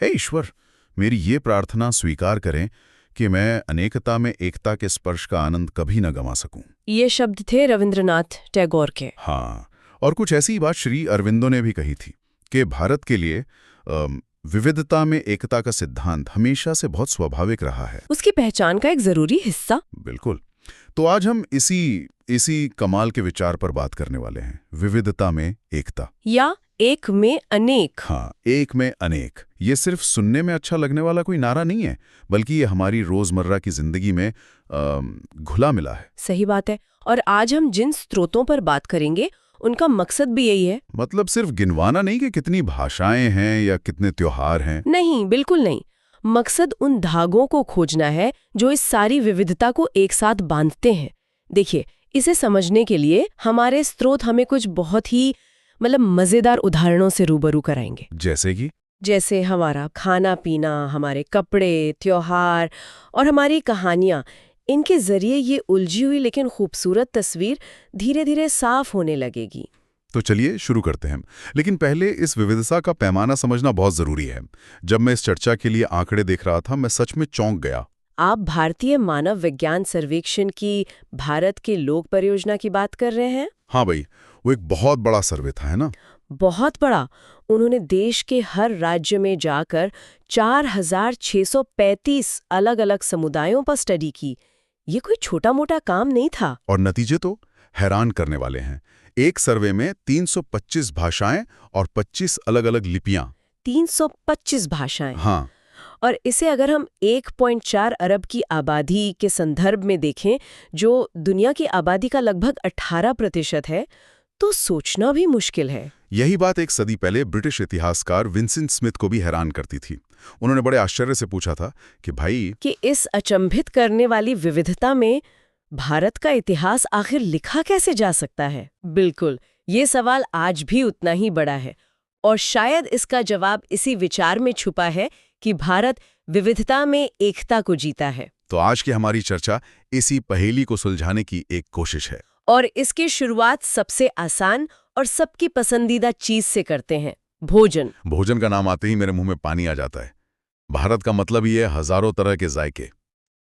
हे ईश्वर, मेरी ये प्रार्थना स्वीकार करें कि मैं अनेकता में एकता के स्पर्श का आनंद कभी न गंवा सकूं। ये शब्द थे रविंद्रनाथ टैगोर के। हाँ, और कुछ ऐसी बात श्री अरविंदो ने भी कही थी कि भारत के लिए विविधता में एकता का सिद्धांत हमेशा से बहुत स्वाभाविक रहा है, उसकी पहचान का एक जरूरी हिस्सा। बिल्कुल। तो आज हम इसी कमाल के विचार पर बात करने वाले हैं, विविधता में एकता, या एक में अनेक। हाँ, एक में अनेक। ये सिर्फ सुनने में अच्छा लगने वाला कोई नारा नहीं है, बल्कि ये हमारी रोजमर्रा की जिंदगी में घुला मिला है। सही बात है। और आज हम जिन स्रोतों पर बात करेंगे उनका मकसद भी यही है। मतलब सिर्फ गिनवाना नहीं कि कितनी भाषाएं हैं या कितने त्योहार हैं। नहीं, बिल्कुल नहीं। मकसद उन धागों को खोजना है जो इस सारी विविधता को एक साथ बांधते हैं। देखिए, इसे समझने के लिए हमारे स्रोत हमें कुछ बहुत ही मजेदार उदाहरणों से रूबरू कराएंगे। जैसे हमारा खाना पीना, हमारे कपड़े, त्योहार और हमारी कहानियां, इनके जरिए ये उलझी हुई लेकिन खूबसूरत तस्वीर धीरे धीरे साफ होने लगेगी। तो चलिए शुरू करते हैं, लेकिन पहले इस विविधता का पैमाना समझना बहुत जरूरी है। जब मैं इस चर्चा के लिए आंकड़े देख रहा था, मैं सच में चौंक गया। आप भारतीय मानव विज्ञान सर्वेक्षण की भारत के लोक परियोजना की बात कर रहे हैं? हाँ भाई, वो एक बहुत बड़ा सर्वे था, है ना? बहुत बड़ा। उन्होंने देश के हर राज्य में जाकर 4635 अलग-अलग समुदायों पर स्टडी की। ये कोई छोटा मोटा काम नहीं था। और नतीजे तो हैरान करने वाले हैं। एक सर्वे में 325 भाषाएं और 25 अलग-अलग लिपियां। 325 भाषाएं। हाँ। और इसे अगर हम 1.4 अरब की आबादी के संदर्भ में देखें, जो दुनिया की आबादी का लगभग 18% है, तो सोचना भी मुश्किल है। यही बात एक सदी पहले ब्रिटिश इतिहासकार विंसेंट स्मिथ को भी हैरान करती थी। उन्होंने बड़े आश्चर्य से पूछा था कि इस अचंभित करने वाली विविधता में भारत का इतिहास आखिर लिखा कैसे जा सकता है? बिल्कुल, ये सवाल आज भी उतना ही बड़ा है, और शायद इसका जवाब इसी विचार में छुपा है कि भारत विविधता में एकता को जीता है। तो आज की हमारी चर्चा इसी पहेली को सुलझाने की एक कोशिश है। और इसकी शुरुआत सबसे आसान और सबकी पसंदीदा चीज से करते हैं, भोजन। भोजन का नाम आते ही मेरे मुंह में पानी आ जाता है। भारत का मतलब ही है हजारों तरह के जायके।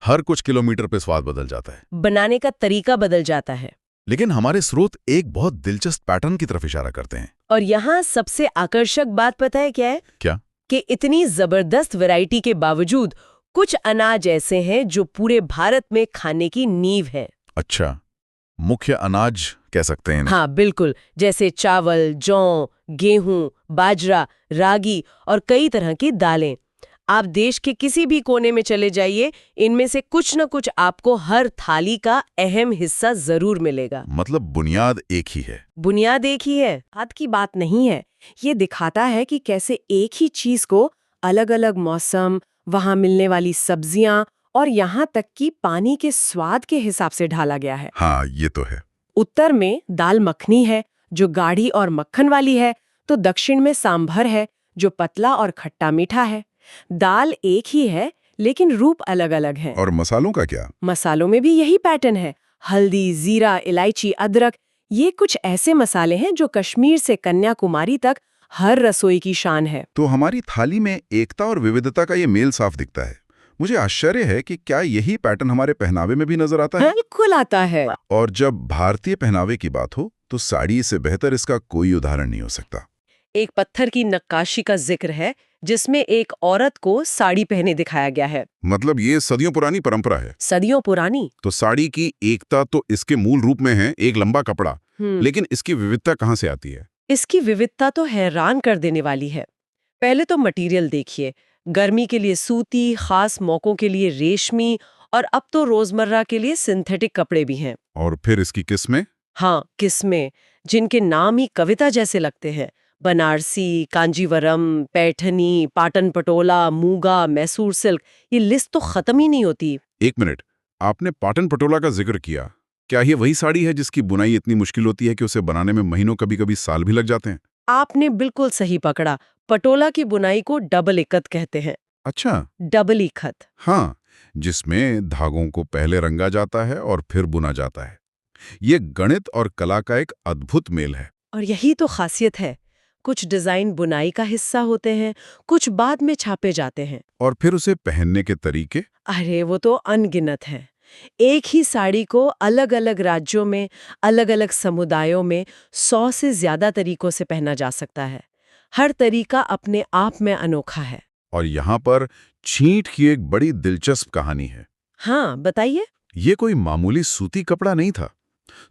हर कुछ किलोमीटर पे स्वाद बदल जाता है, बनाने का तरीका बदल जाता है। लेकिन हमारे स्रोत एक बहुत दिलचस्प पैटर्न की तरफ इशारा करते हैं। और यहाँ सबसे आकर्षक बात पता है क्या है? क्या? कि इतनी जबरदस्त वैरायटी के बावजूद कुछ अनाज ऐसे हैं जो पूरे भारत में खाने की नींव है। अच्छा, मुख्य अनाज कह सकते हैं इन्हें। हाँ बिल्कुल, जैसे चावल, जौ, गेहूं, बाजरा, रागी और कई तरह की दालें। आप देश के किसी भी कोने में चले जाइए, इनमें से कुछ न कुछ आपको हर थाली का अहम हिस्सा जरूर मिलेगा। मतलब बुनियाद एक ही है। बुनियाद एक ही है, हाथ की बात नहीं है। ये दिखाता है कि कैसे एक ही चीज को अलग अलग मौसम, वहां मिलने वाली सब्जियां और यहाँ तक कि पानी के स्वाद के हिसाब से ढाला गया है। हाँ, ये तो है। उत्तर में दाल मखनी है, जो गाढ़ी और मक्खन वाली है, तो दक्षिण में सांभर है, जो पतला और खट्टा मीठा है। दाल एक ही है, लेकिन रूप अलग अलग हैं। और मसालों का क्या? मसालों में भी यही पैटर्न है। हल्दी, जीरा, इलायची, अदरक, ये कुछ ऐसे मसाले हैं जो कश्मीर से कन्याकुमारी तक हर रसोई की शान है। तो हमारी थाली में एकता और विविधता का ये मेल साफ दिखता है। मुझे आश्चर्य है कि क्या यही पैटर्न हमारे पहनावे में भी नजर आता है? बिल्कुल आता है। और जब भारतीय पहनावे की बात हो, तो साड़ी से बेहतर इसका कोई उदाहरण नहीं हो सकता। एक पत्थर की नक्काशी का जिक्र है, जिसमें एक औरत को साड़ी पहने दिखाया गया है। मतलब ये सदियों पुरानी परंपरा है। सदियों पुरानी। तो साड़ी की एकता तो इसके मूल रूप में है, एक लंबा कपड़ा। लेकिन इसकी विविधता कहाँ से आती है? इसकी विविधता तो हैरान कर देने वाली है। पहले तो मटेरियल देखिए, गर्मी के लिए सूती, खास मौकों के लिए रेशमी, और अब तो रोजमर्रा के लिए सिंथेटिक कपड़े भी हैं। और फिर इसकी किस्में? हाँ, किस्में, जिनके नाम ही कविता जैसे लगते हैं। बनारसी, कांजीवरम, पैठनी, पाटन पटोला, मूगा, मैसूर सिल्क, ये लिस्ट तो खत्म ही नहीं होती। एक मिनट, आपने पाटन पटोला का जिक्र किया। क्या ये वही साड़ी है जिसकी बुनाई इतनी मुश्किल होती है कि उसे बनाने में महीनों, कभी-कभी साल भी लग जाते हैं? आपने बिल्कुल सही पकड़ा। पटोला की बुनाई को डबल इकत कहते हैं। अच्छा, डबल इकत। हाँ, जिसमें धागों को पहले रंगा जाता है और फिर बुना जाता है। ये गणित और कला का एक अद्भुत मेल है। और यही तो खासियत है। कुछ डिजाइन बुनाई का हिस्सा होते हैं, कुछ बाद में छापे जाते हैं। और फिर उसे पहनने के तरीके? अरे वो तो अनगिनत है। एक ही साड़ी को अलग अलग राज्यों में, अलग अलग समुदायों में 100 से ज्यादा तरीकों से पहना जा सकता है। हर तरीका अपने आप में अनोखा है। और यहाँ पर छींट की एक बड़ी दिलचस्प कहानी है। हाँ, बताइए। ये कोई मामूली सूती कपड़ा नहीं था।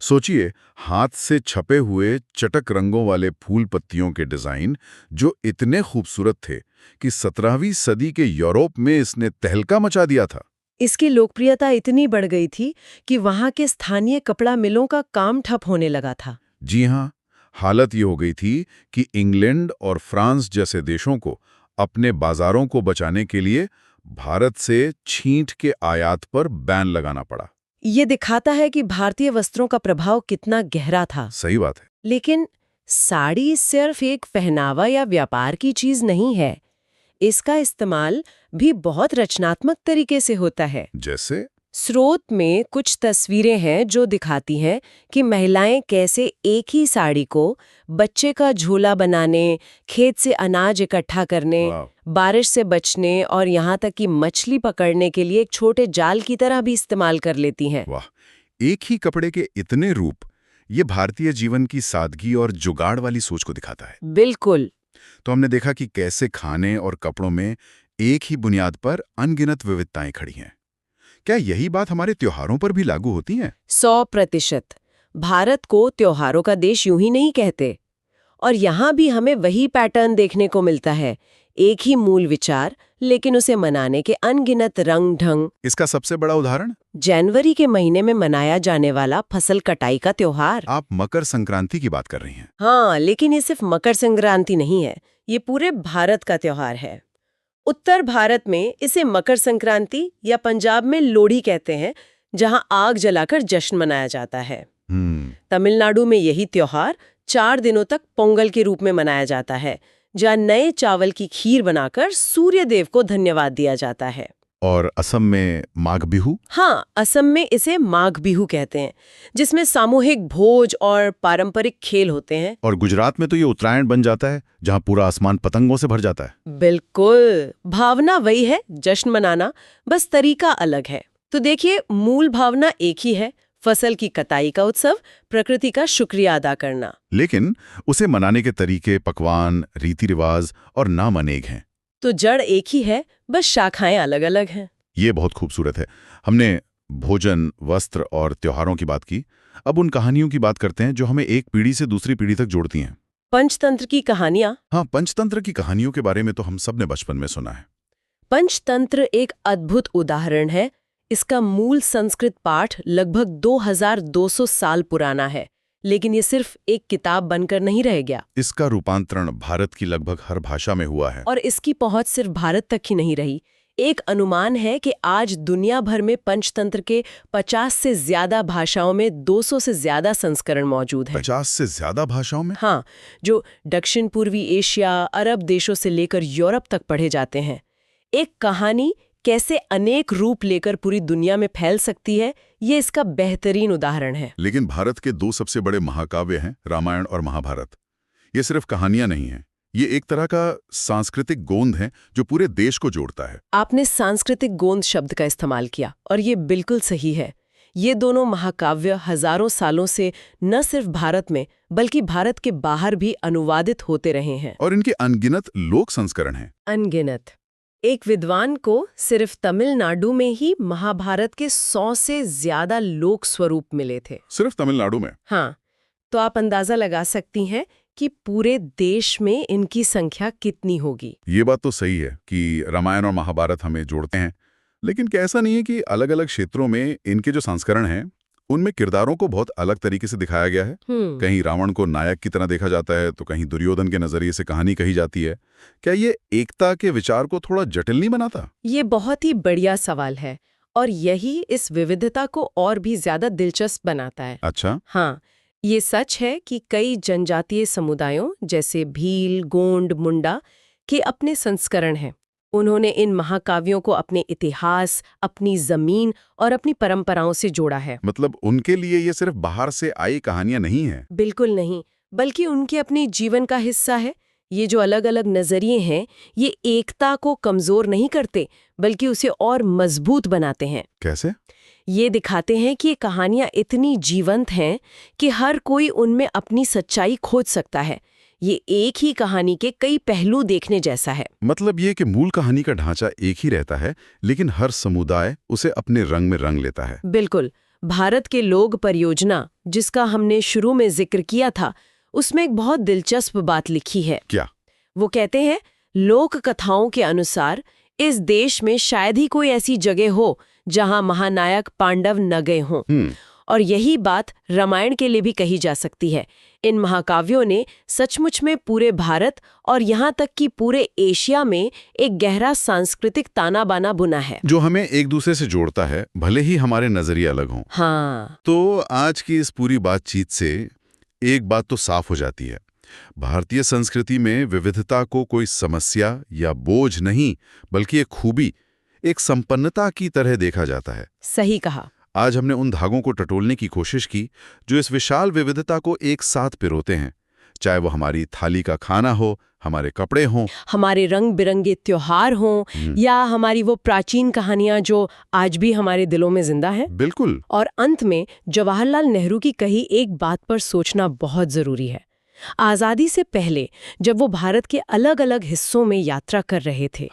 सोचिए, हाथ से छपे हुए चटक रंगों वाले फूल पत्तियों के डिजाइन जो इतने खूबसूरत थे कि 17वीं सदी के यूरोप में इसने तहलका मचा दिया था। इसकी लोकप्रियता इतनी बढ़ गई थी कि वहां के स्थानीय कपड़ा मिलों का काम ठप होने लगा था। जी हाँ, हालत ये हो गई थी कि इंग्लैंड और फ्रांस जैसे देशों को अपने बाजारों को बचाने के लिए भारत से छींट के आयात पर बैन लगाना पड़ा। ये दिखाता है कि भारतीय वस्त्रों का प्रभाव कितना गहरा था। सही बात है। लेकिन साड़ी सिर्फ एक पहनावा या व्यापार की चीज नहीं है। इसका इस्तेमाल भी बहुत रचनात्मक तरीके से होता है। जैसे? स्रोत में कुछ तस्वीरें हैं जो दिखाती हैं कि महिलाएं कैसे एक ही साड़ी को बच्चे का झोला बनाने, खेत से अनाज इकट्ठा करने, वाह। बारिश से बचने और यहाँ तक कि मछली पकड़ने के लिए एक छोटे जाल की तरह भी इस्तेमाल कर लेती हैं। वाह, एक ही कपड़े के इतने रूप! ये भारतीय जीवन की सादगी और जुगाड़ वाली सोच को दिखाता है। बिल्कुल। तो हमने देखा कि कैसे खाने और कपड़ों में एक ही बुनियाद पर अनगिनत विविधताएं खड़ी हैं। क्या यही बात हमारे त्योहारों पर भी लागू होती है? 100%। भारत को त्योहारों का देश यूं ही नहीं कहते। और यहाँ भी हमें वही पैटर्न देखने को मिलता है। एक ही मूल विचार, लेकिन उसे मनाने के अनगिनत रंग ढंग। इसका सबसे बड़ा उदाहरण? जनवरी के महीने में मनाया जाने वाला फसल कटाई का त्योहार। आप मकर संक्रांति की बात कर रही हैं। हाँ, लेकिन ये सिर्फ मकर संक्रांति नहीं है, ये पूरे भारत का त्योहार है। उत्तर भारत में इसे मकर संक्रांति या पंजाब में लोहड़ी कहते हैं, जहां आग जलाकर जश्न मनाया जाता है। तमिलनाडु में यही त्योहार 4 दिनों तक पोंगल के रूप में मनाया जाता है, जहां नए चावल की खीर बनाकर सूर्य देव को धन्यवाद दिया जाता है। और असम में माघ बिहू? हाँ, असम में इसे माघ बिहू कहते हैं, जिसमें सामूहिक भोज और पारंपरिक खेल होते हैं। और गुजरात में तो ये उत्तरायण बन जाता है, जहां पूरा आसमान पतंगों से भर जाता है। बिल्कुल, भावना वही है, जश्न मनाना, बस तरीका अलग है। तो देखिए, मूल भावना एक ही है, फसल की कटाई का उत्सव, प्रकृति का शुक्रिया अदा करना। लेकिन उसे मनाने के तरीके, पकवान, रीति रिवाज और नाम अनेक हैं। तो जड़ एक ही है, बस शाखाएं अलग अलग हैं। ये बहुत खूबसूरत है। हमने भोजन, वस्त्र और त्योहारों की बात की। अब उन कहानियों की बात करते हैं जो हमें एक पीढ़ी से दूसरी पीढ़ी तक जोड़ती हैं। पंचतंत्र की कहानियां। हाँ, पंचतंत्र की कहानियों के बारे में तो हम सब ने बचपन में सुना है। पंचतंत्र एक अद्भुत उदाहरण है। इसका मूल संस्कृत पाठ लगभग 2200 साल पुराना है, लेकिन ये सिर्फ एक किताब बनकर नहीं रह गया। इसका रूपांतरण भारत की लगभग हर भाषा में हुआ है। और इसकी पहुंच सिर्फ भारत तक ही नहीं रही। एक अनुमान है कि आज दुनिया भर में पंचतंत्र के 50 से ज्यादा भाषाओं में 200 से ज्यादा संस्करण मौजूद हैं। 50 से ज्यादा भाषाओं में? हाँ, जो दक्षिण पूर्वी एशिया, अरब देशों से लेकर यूरोप तक पढ़े जाते हैं। एक कहानी कैसे अनेक रूप लेकर पूरी दुनिया में फैल सकती है, ये इसका बेहतरीन उदाहरण है। लेकिन भारत के 2 सबसे बड़े महाकाव्य हैं, रामायण और महाभारत। ये सिर्फ कहानियां नहीं हैं, ये एक तरह का सांस्कृतिक गोंद है जो पूरे देश को जोड़ता है। आपने सांस्कृतिक गोंद शब्द का इस्तेमाल किया, और ये बिल्कुल सही है। ये दोनों महाकाव्य हजारों सालों से न सिर्फ भारत में, बल्कि भारत के बाहर भी अनुवादित होते रहे हैं। और इनके अनगिनत लोक संस्करण हैं। अनगिनत। एक विद्वान को सिर्फ तमिलनाडु में ही महाभारत के 100 से ज्यादा लोक स्वरूप मिले थे। सिर्फ तमिलनाडु में? हाँ, तो आप अंदाजा लगा सकती हैं कि पूरे देश में इनकी संख्या कितनी होगी। ये बात तो सही है कि रामायण और महाभारत हमें जोड़ते हैं, लेकिन क्या ऐसा नहीं है कि अलग अलग क्षेत्रों में इनके जो संस्करण हैं उनमें किरदारों को बहुत अलग तरीके से दिखाया गया है? कहीं रावण को नायक की तरह देखा जाता है, तो कहीं दुर्योधन के नजरिए से कहानी कही जाती है। क्या ये एकता के विचार को थोड़ा जटिल नहीं बनाता? ये बहुत ही बढ़िया सवाल है, और यही इस विविधता को और भी ज्यादा दिलचस्प बनाता है। अच्छा। हाँ, ये सच है कि कई जनजातीय समुदायों जैसे भील, गोंड, मुंडा के अपने संस्करण हैं। उन्होंने इन महाकाव्यों को अपने इतिहास, अपनी जमीन और अपनी परंपराओं से जोड़ा है। मतलब उनके लिए ये सिर्फ बाहर से आई कहानियां नहीं हैं? बिल्कुल नहीं, बल्कि उनके अपने जीवन का हिस्सा है, ये जो अलग अलग नजरिए हैं, ये एकता को कमजोर नहीं करते, बल्कि उसे और मजबूत बनाते हैं। कैसे? ये दिखाते हैं कि ये कहानियां इतनी जीवंत हैं कि हर कोई उनमें अपनी सच्चाई खोज सकता है। ये एक ही कहानी के कई पहलू देखने जैसा है। मतलब ये कि मूल कहानी का ढांचा एक ही रहता है, लेकिन हर समुदाय उसे अपने रंग में रंग लेता है। बिल्कुल। भारत के लोग परियोजना, जिसका हमने शुरू में जिक्र किया था, उसमें एक बहुत दिलचस्प बात लिखी है। क्या? वो कहते हैं, लोक कथाओं के अनुसार इस देश में शायद ही कोई ऐसी जगह हो जहां महानायक पांडव न गए हों। और यही बात रामायण के लिए भी कही जा सकती है। इन महाकाव्यों ने सचमुच में पूरे भारत और यहाँ तक कि पूरे एशिया में एक गहरा सांस्कृतिक ताना बाना बुना है, जो हमें एक दूसरे से जोड़ता है, भले ही हमारे नजरिए अलग हों। हाँ। तो आज की इस पूरी बातचीत से एक बात तो साफ हो जाती है, भारतीय संस्कृति में विविधता को कोई समस्या या बोझ नहीं, बल्कि एक खूबी, एक संपन्नता की तरह देखा जाता है। सही कहा। आज हमने उन धागों को टटोलने की कोशिश की जो इस विशाल विविधता को एक साथ पिरोते हैं, चाहे वो हमारी थाली का खाना हो, हमारे कपड़े हों, हमारे रंग बिरंगे त्योहार हों, या हमारी वो प्राचीन कहानियां जो आज भी हमारे दिलों में जिंदा हैं। बिल्कुल। और अंत में जवाहरलाल नेहरू की कही एक बात पर सोचना बहुत जरूरी है। आजादी से पहले जब वो भारत के अलग अलग हिस्सों में यात्रा कर रहे थे,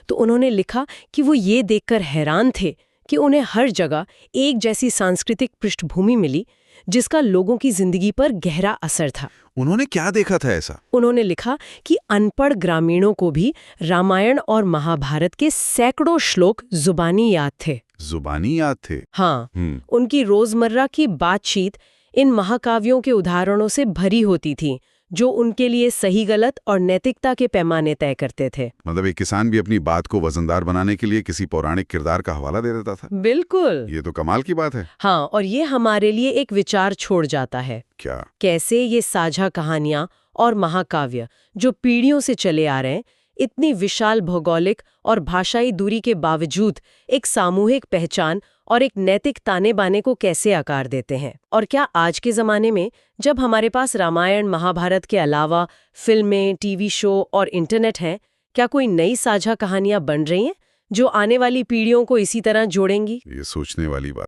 तो उन्होंने लिखा कि वो ये देखकर हैरान थे कि उन्हें हर जगह एक जैसी सांस्कृतिक पृष्ठभूमि मिली, जिसका लोगों की जिंदगी पर गहरा असर था। उन्होंने क्या देखा था ऐसा? उन्होंने लिखा कि अनपढ़ ग्रामीणों को भी रामायण और महाभारत के सैकड़ों श्लोक जुबानी याद थे। जुबानी याद थे? हाँ। उनकी रोजमर्रा की बातचीत इन महाकाव्यों के उदाहरणों से भरी होती थी, जो उनके लिए सही गलत और नैतिकता के पैमाने तय करते थे। मतलब एक किसान भी अपनी बात को वजनदार बनाने के लिए किसी पौराणिक किरदार का हवाला दे देता था। बिल्कुल। ये तो कमाल की बात है। हाँ, और ये हमारे लिए एक विचार छोड़ जाता है। क्या? कैसे ये साझा कहानियां और महाकाव्य जो पीढ़ियों से चले आ रहे हैं, इतनी विशाल भौगोलिक और भाषाई दूरी के बावजूद एक सामूहिक पहचान और एक नैतिक ताने बाने को कैसे आकार देते हैं। और क्या आज के ज़माने में, जब हमारे पास रामायण महाभारत के अलावा फिल्में, टीवी शो और इंटरनेट हैं, क्या कोई नई साझा कहानियां बन रही हैं जो आने वाली पीढ़ियों को इसी तरह जोड़ेंगी? ये सोचने वाली बात